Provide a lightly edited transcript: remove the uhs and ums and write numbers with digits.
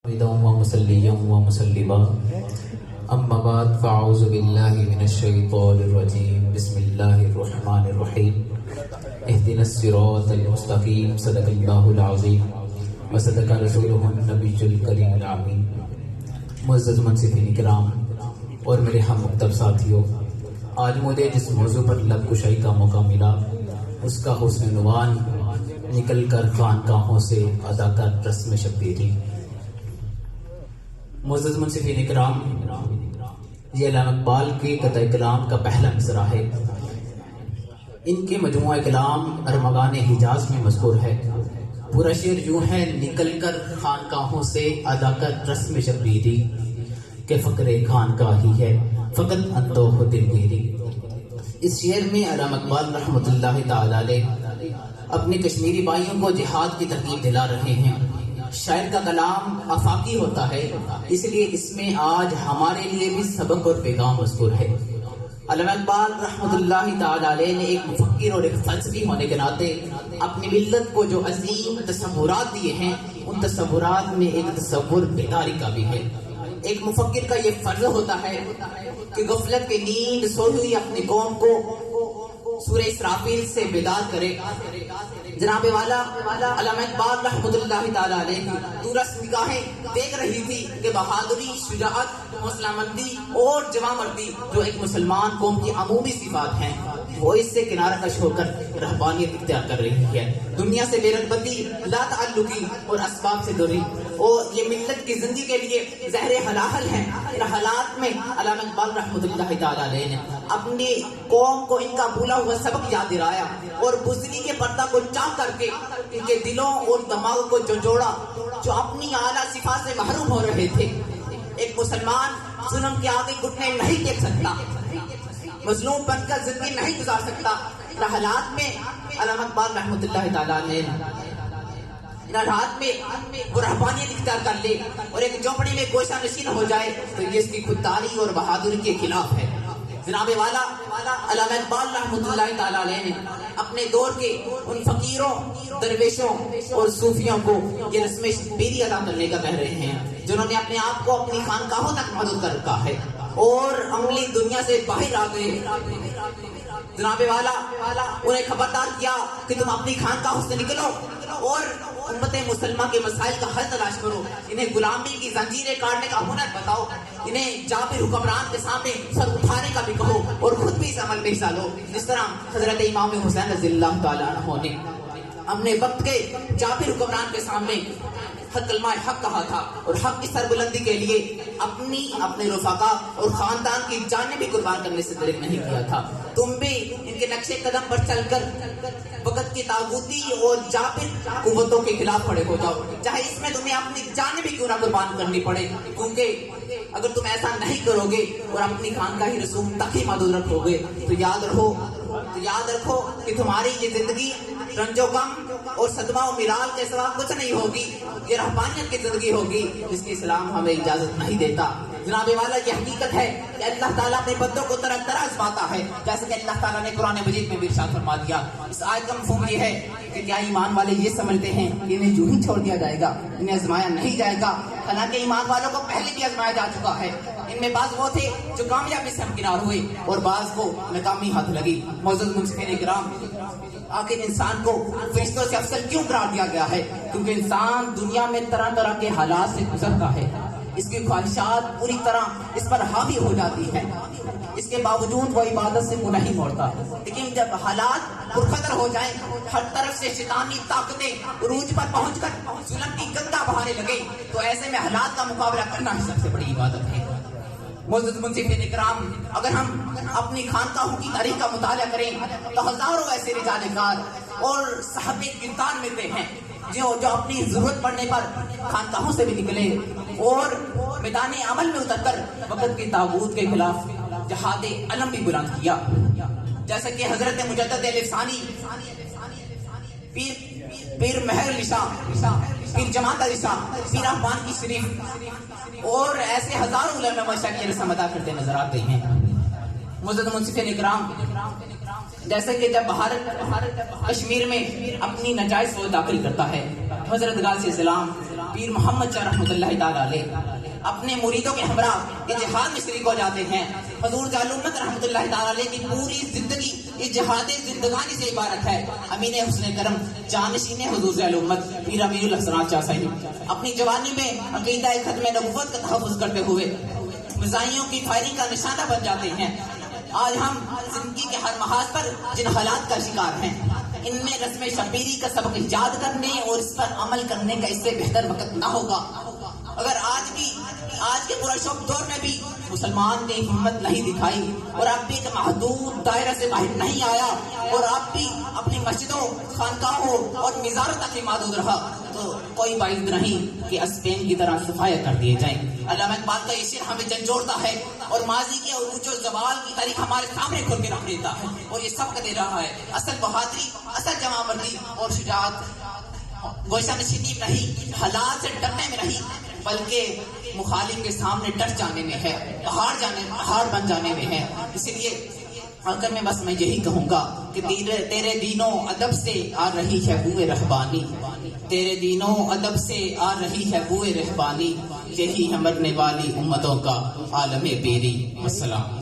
ومصليا ومسلما أما بعد فأعوذ بالله من الشيطان الرجيم بسم الله الرحمن الرحيم اهدنا الصراط المستقيم صدق الله العظيم وصدق رسوله النبي الكريم العمين. معزز منصفین کرام اور میرے ہم مکتب ساتھیوں، آج مجھے جس موضوع پر لب کشائی کا موقع ملا اس کا حسن عنوان نکل کر خانقاہوں سے ادا کر رسم شبیری. معزز منصفین کرام، یہ علامہ اقبال کے قطع کلام کا پہلا مصرع ہے. ان کے مجموعہ کلام ارمغان حجاز میں مذکور ہے. پورا شعر یوں ہے: نکل کر خانقاہوں سے ادا کر رسم شبیری، کہ فقر خانقاہی ہے فقط اندوہ دلگیری. اس شعر میں علامہ اقبال رحمۃ اللہ تعالی علیہ اپنے کشمیری بھائیوں کو جہاد کی ترغیب دلا رہے ہیں. شاعر کا کلام آفاقی ہوتا ہے، اس لیے اس میں آج ہمارے لیے بھی سبق اور پیغام مذکور ہے. علامہ اقبال رحمۃ اللہ تعالی علیہ نے ایک مفکر اور ایک فلسفی ہونے کے ناطے اپنی ملت کو جو عظیم تصورات دیے ہیں، ان تصورات میں ایک تصور بیداری کا بھی ہے. ایک مفکر کا یہ فرض ہوتا ہے کہ غفلت کی نیند سوئی ہوئی اپنی قوم کو سورہ اسرافیل سے بیدار کرے. جناب والا علامہ اقبال رحمۃ اللہ تعالی علیہ کی دورس نگاہیں دیکھ رہی تھی کہ بہادری، شجاعت، حوصلہ مندی اور جواں مردی جو ایک مسلمان قوم کی عمومی صفات ہیں، وہ اس سے کنارہ کش ہو کر رہبانیت اختیار کر رہی ہے. دنیا سے بے رغبتی، لا تعلقی اور اسباب سے دوری، اور یہ ملت کی زندگی کے لیے زہر حلاحل ہیں. ان حالات میں علامہ اقبال رحمۃ اللہ تعالی علیہ نے اپنی قوم کو ان کا بھولا ہوا سبق یاد دلایا اور بزدلی کے پردہ کو چاک کر کے ان کے دلوں اور دماغ کو جوڑا جو اپنی اعلیٰ صفات سے محروم ہو رہے تھے. ایک مسلمان ظلم کے آگے گھٹنے نہیں ٹیک سکتا، مظلوم بن کر زندگی نہیں گزار سکتا. ان حالات میں علامہ اقبال رحمۃ اللہ تعالیٰ نے ان حالات میں وہ رہبانیت اختیار کر لے اور ایک جھونپڑی میں گوشہ نشین ہو جائے تو یہ اس کی خودداری اور بہادری کے خلاف ہے. جناب والا علامہ اقبال رحمۃ اللہ تعالیٰ علیہ نے اپنے دور کے ان فقیروں، درویشوں اور صوفیوں کو یہ رسم شبیری ادا کرنے کا کہہ رہے ہیں جنہوں نے اپنے آپ کو اپنی خانقاہوں تک محدود کر رکھا ہے اور عملی دنیا سے باہر آ گئے. جناب والا انہیں خبردار کیا کہ تم اپنی خانقاہوں سے نکلو اور امت مسلمہ کے مسائل کا حل تلاش کرو. انہیں غلامی کی زنجیریں کاٹنے کا ہنر بتاؤ. انہیں جابر حکمران کے سامنے سر اٹھانے کا بھی کہو اور خود بھی اس عمل میں حصہ لو، جس طرح حضرت امام حسین رضی اللہ تعالیٰ عنہ نے اپنے وقت کے جابر حکمران کے سامنے کلمہ حق کہا تھا اور حق کی سربلندی کے لیے اپنے رفقا اور خاندان کی جانیں بھی قربان کرنے سے درک نہیں کیا تھا. تم بھی ان کے نقشے قدم پر چل کر وقت کی طاغوتی اور جابر قوتوں کے خلاف کھڑے ہو جاؤ، چاہے اس میں تمہیں اپنی جانیں بھی کیوں نہ قربان کرنی پڑے. کیونکہ اگر تم ایسا نہیں کرو گے اور اپنی خانقاہی رسوم تک ہی محدود رکھو گے تو یاد رکھو کہ تمہاری یہ زندگی رنج و غم اور صدمہ و ملال کے سوا کچھ نہیں ہوگی. یہ رہبانیت کی زندگی ہوگی جس کی اسلام ہمیں اجازت نہیں دیتا. جناب والا یہ حقیقت ہے کہ اللہ تعالیٰ اپنے بندوں کو طرح طرح آزماتا ہے، جیسے کہ اللہ تعالیٰ نے قرآن مجید میں بھی ارشاد فرما دیا. اس آیت کا مفہوم یہ ہے کہ کیا ایمان والے یہ سمجھتے ہیں کہ انہیں یوں ہی چھوڑ دیا جائے گا، انہیں آزمایا نہیں جائے گا؟ حالانکہ ایمان والوں کو پہلے بھی آزمایا جا چکا ہے. ان میں بعض وہ تھے جو کامیابی سے ہمکنار ہوئے اور بعض کو ناکامی ہاتھ لگی. معزز منصفین کرام، آخر انسان کو فرشتوں سے افضل کیوں قرار دیا گیا ہے؟ کیونکہ انسان دنیا میں طرح طرح کے حالات سے گزرتا ہے، اس کی خواہشات پوری طرح اس پر حاوی ہو جاتی ہیں، اس کے باوجود وہ عبادت سے منہ نہیں موڑتا. لیکن جب حالات پرخطر ہو جائیں، ہر طرف سے شیطانی طاقتیں عروج پر پہنچ کر ظلم کی گنگا بہانے لگے، تو ایسے میں حالات کا مقابلہ کرنا ہی سب سے بڑی عبادت ہے. معزز منصفین اکرام، اگر ہم اپنی خانقاہوں کی تاریخ کا مطالعہ کریں تو ہزاروں ایسے رجال کار اور صحابہ کرام ملتے ہیں جو اپنی ضرورت پڑنے پر خانقاہوں سے بھی نکلے اور میدان عمل میں اتر کر وقت کی طاغوت کے خلاف جہاد علم بھی بلند کیا. جیسے کہ حضرت مجدد لسانی، پیر مہر لشا، پیر جماعت لشا، پیر افغان کی شریف اور ایسے ہزاروں علماء مشائخ کی رسم ادا کرتے نظر آتے ہیں. معزز منصفین اکرام، جیسے کہ جب بھارت کشمیر میں اپنی نجائز فوج داخل کرتا ہے، حضرت غازی اسلام پیر محمد شاہ رحمۃ اللہ تعالی علیہ اپنے مریدوں کے ہمراہ جہاد میں شریک ہو جاتے ہیں. حضور جلال امت رحمۃ اللہ تعالی علیہ کی پوری زندگی یہ جہاد زندگانی سے عبارت ہے. امین حسن کرم جانشین حضور جلال امت پیر امیر الحسنات شاہ صاحب اپنی جوانی میں عقیدہ ختم نبوت کا تحفظ کرتے ہوئے مزاحیوں کی فائرنگ کا نشانہ بن جاتے ہیں. آج ہم زندگی کے ہر محاذ پر جن حالات کا شکار ہیں ان میں رسم شبیری کا سبق ایجاد کرنے اور اس پر عمل کرنے کا اس سے بہتر وقت نہ ہوگا. اگر آج کے پرشوب دور میں بھی مسلمان نے ہمت نہیں دکھائی اور اب بھی ایک محدود دائرہ سے باہر نہیں آیا اور اب بھی اپنی مسجدوں خانقاہوں اور مزاروں تک ہی محدود رہا تو کوئی باعث نہیں کہ اسپین کی طرح صفایا کر دیے جائیں. علامہ اقبال کا یہ شعر ہمیں جھنجھوڑتا ہے اور ماضی کے عروج و زوال کی تاریخ ہمارے سامنے کھول کے رکھ دیتا ہے اور یہ سب دے رہا ہے اصل بہادری اصل جمع مردی اور شجاعت گوشہ نشینی میں نہیں, حالات سے ڈرنے میں نہیں بلکہ مخالف کے سامنے ڈٹ جانے میں ہے, پہاڑ بن جانے میں ہے. اسی لیے آخر میں بس میں یہی کہوں گا کہ تیرے دینوں ادب سے آ رہی ہے بوئے رہبانی, تیرے دینوں ادب سے آ رہی ہے بوئے رہبانی, یہی ہے مرنے والی امتوں کا عالم بیری. السلام.